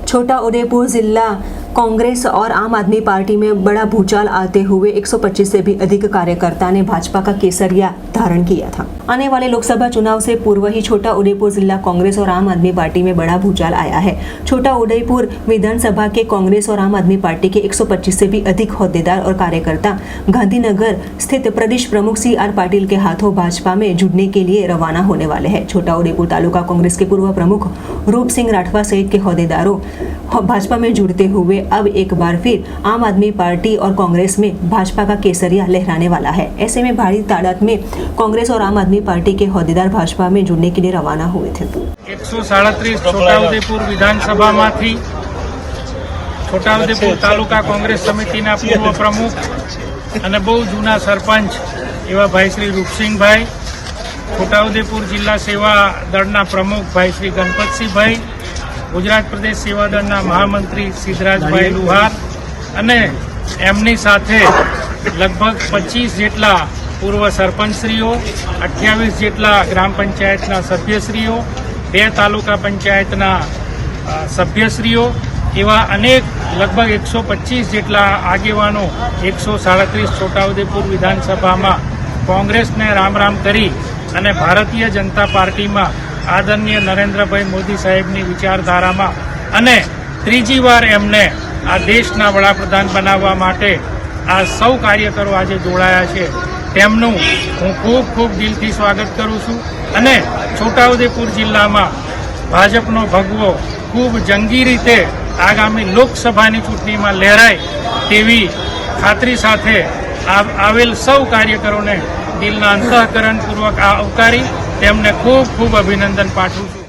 छोटा उदेपुर जिला कांग्रेस और आम आदमी पार्टी में बड़ा भूचाल आते हुए 125 से भी अधिक कार्यकर्ता ने भाजपा का केसरिया धारण किया था। आने वाले लोकसभा चुनाव से पूर्व ही छोटा उदेपुर जिला कांग्रेस और आम आदमी पार्टी में बड़ा भूचाल आया है। छोटा उदेपुर विधानसभा के कांग्रेस और आम आदमी पार्टी के 125 से भी अधिक होद्देदार और कार्यकर्ता गांधीनगर स्थित प्रदेश प्रमुख CR पाटिल के हाथों भाजपा में जुड़ने के लिए रवाना होने वाले हैं। छोटा उदेपुर तालुका कांग्रेस के पूर्व प्रमुख रूप सिंह राठवा सहित के होद्देदारों भाजपा में जुड़ते हुए अब एक बार फिर आम आदमी पार्टी और कांग्रेस में भाजपा का केसरिया लहराने वाला है। ऐसे में भारी तादाद में कांग्रेस और आम आदमी पार्टी के होद्देदार भाजपा में जुड़ने के लिए रवाना हुए थे। 137 छोटाउदेपुर विधानसभा में छोटाउदेपुर तालुका कांग्रेस समिति पूर्व प्रमुख और बहु जूना सरपंच एवं भाई श्री रूपसिंह भाई, छोटाउदेपुर जिला सेवा दल प्रमुख भाई श्री गणपतसिंह भाई, गुजरात प्रदेश सेवा दल महामंत्री सिद्धराजभाई लुहार અને એમની સાથે લગભગ 25 જેટલા પૂર્વ સરપંચશ્રીઓ, 28 જેટલા ગ્રામ પંચાયતના સભ્યશ્રીઓ, 2 તાલુકા પંચાયતના સભ્યશ્રીઓ એવા અનેક લગભગ 125 જેટલા આગેવાનો 137 છોટાઉદેપુર વિધાનસભામાં કોંગ્રેસને રામ રામ કરી અને ભારતીય जनता પાર્ટીમાં आदरणीय नरेन्द्रभाई मोदी साहेबनी विचारधारामां अने त्रीजी वार एमने आ देशना वडाप्रधान बनाववा माटे आ सौ कार्यकरो आजे जोड़ाया छे तेमनुं हूँ खूब खूब दिलथी स्वागत करूं छुं अने छोटाउदेपुर जिल्लामां भाजपनो भगवो खूब जंगी रीते आगामी लोकसभानी चूंटणीमां लहराय तेवी खातरी साथे आवेल सौ कार्यकरोने दिलना अंतःकरणपूर्वक आवकारी तेमने खूब खूब अभिनंदन पाठवुं छुं।